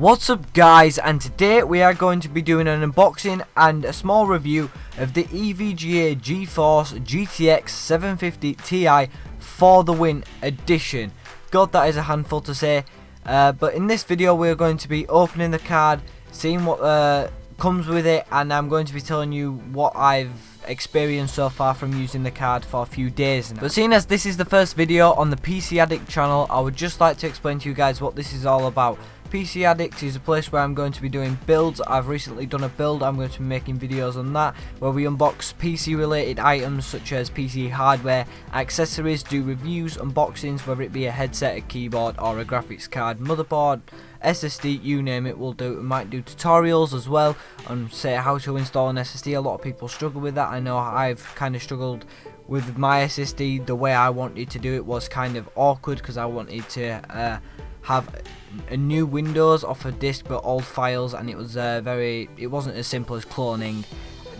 What's up guys, and today we are going to be doing an unboxing and a small review of the EVGA GeForce GTX 750Ti for the win edition. God, that is a handful to say, but in this video we're going to be opening the card, seeing what comes with it, and I'm going to be telling you what I've experienced so far from using the card for a few days now. But seeing as this is the first video on the PCAddict channel, I would just like to explain to you guys what this is all about. PCAddict is a place where I'm going to be doing builds. I've recently done a build. I'm going to be making videos on that where we unbox PC related items such as PC hardware, accessories, do reviews, unboxings, whether it be a headset, a keyboard or a graphics card, motherboard, SSD, you name it, we'll do. We might do tutorials as well on say how to install an SSD. A lot of people struggle with that. I know I've kind of struggled with my SSD. The way I wanted to do it was kind of awkward because I wanted to have a new Windows off a disk but old files, and it was it wasn't as simple as cloning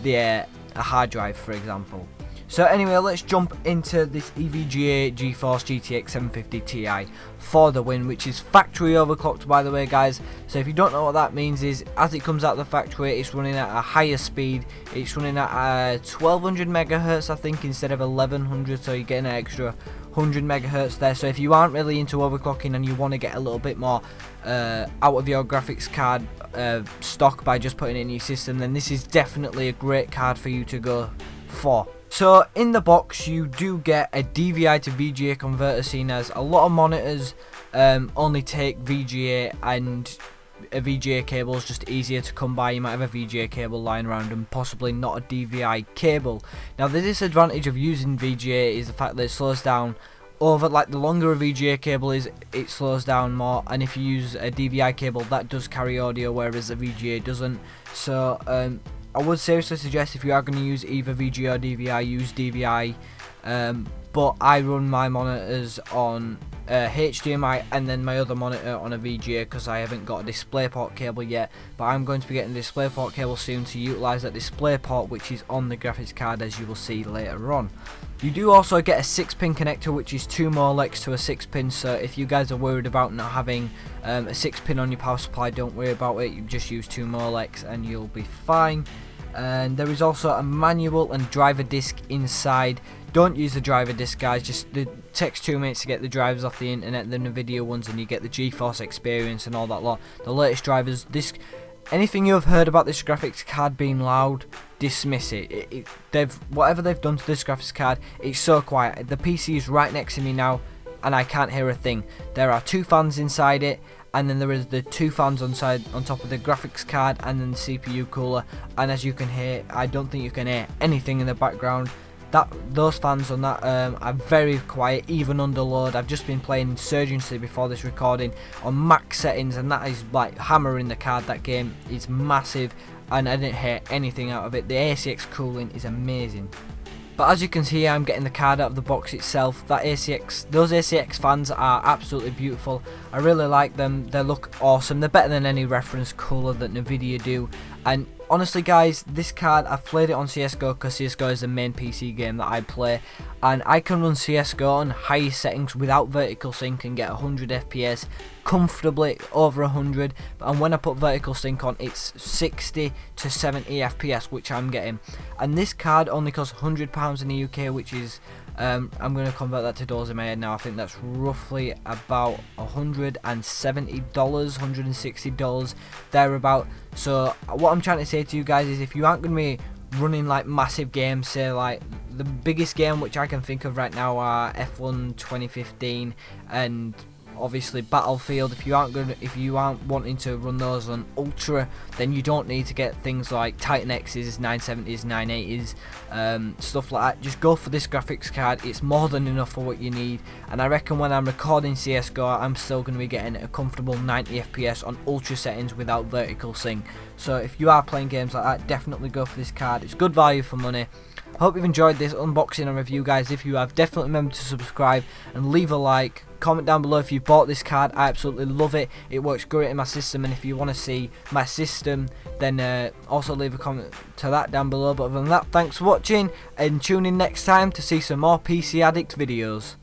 a hard drive, for example. So anyway, let's jump into this EVGA GeForce GTX 750Ti for the win, which is factory overclocked, by the way guys. So if you don't know what that means, is as it comes out of the factory it's running at a higher speed. It's running at 1200 megahertz I think instead of 1100, so you're getting an extra 100 megahertz there. So if you aren't really into overclocking and you want to get a little bit more out of your graphics card stock by just putting it in your system, then this is definitely a great card for you to go for. So in the box you do get a DVI to VGA converter, seen as a lot of monitors only take VGA, and a VGA cable is just easier to come by. You might have a VGA cable lying around and possibly not a DVI cable. Now the disadvantage of using VGA is the fact that it slows down over, like the longer a VGA cable is, it slows down more, and if you use a DVI cable that does carry audio whereas a VGA doesn't. So I would seriously suggest if you are going to use either VGA or DVI, use DVI, but I run my monitors on HDMI and then my other monitor on a VGA because I haven't got a DisplayPort cable yet, but I'm going to be getting a DisplayPort cable soon to utilise that DisplayPort which is on the graphics card, as you will see later on. You do also get a 6-pin connector, which is 2 Molex to a 6-pin, so if you guys are worried about not having a 6-pin on your power supply, don't worry about it, you just use 2 Molex and you'll be fine. And there is also a manual and driver disc inside. Don't use the driver disc guys, just it takes 2 minutes to get the drivers off the internet, the NVIDIA ones, and you get the GeForce experience and all that lot. The latest drivers, anything you have heard about this graphics card being loud, dismiss it. Whatever they've done to this graphics card, it's so quiet. The PC is right next to me now and I can't hear a thing. There are 2 fans inside it, and then there is the 2 fans on top of the graphics card, and then the CPU cooler, and as you can hear, I don't think you can hear anything in the background. Those fans on that are very quiet even under load. I've just been playing Insurgency before this recording on max settings, and that is like hammering the card. That game is massive and I didn't hear anything out of it. The ACX cooling is amazing. But as you can see, I'm getting the card out of the box itself. Those ACX fans are absolutely beautiful. I really like them. They look awesome. They're better than any reference cooler that NVIDIA do. And honestly guys, this card, I've played it on CSGO because CSGO is the main PC game that I play, and I can run CSGO on highest settings without vertical sync and get 100 FPS comfortably, over 100, and when I put vertical sync on, it's 60 to 70 FPS, which I'm getting. And this card only costs £100 in the UK, which is I'm going to convert that to dollars in my head now. I think that's roughly about $170, $160 thereabout. So what I'm trying to say to you guys is, if you aren't going to be running like massive games, say like the biggest game which I can think of right now are F1 2015 and obviously Battlefield. If you aren't wanting to run those on ultra, then you don't need to get things like Titan X's, 970s, 980s, stuff like that. Just go for this graphics card. It's more than enough for what you need, and I reckon when I'm recording CSGO I'm still going to be getting a comfortable 90 FPS on ultra settings without vertical sync. So if you are playing games like that, definitely go for this card. It's good value for money. Hope you've enjoyed this unboxing and review guys. If you have, definitely remember to subscribe and leave a like. Comment down below if you bought this card. I absolutely love it. It works great in my system, and if you want to see my system, then also leave a comment to that down below. But other than that, thanks for watching and tune in next time to see some more PCAddict videos.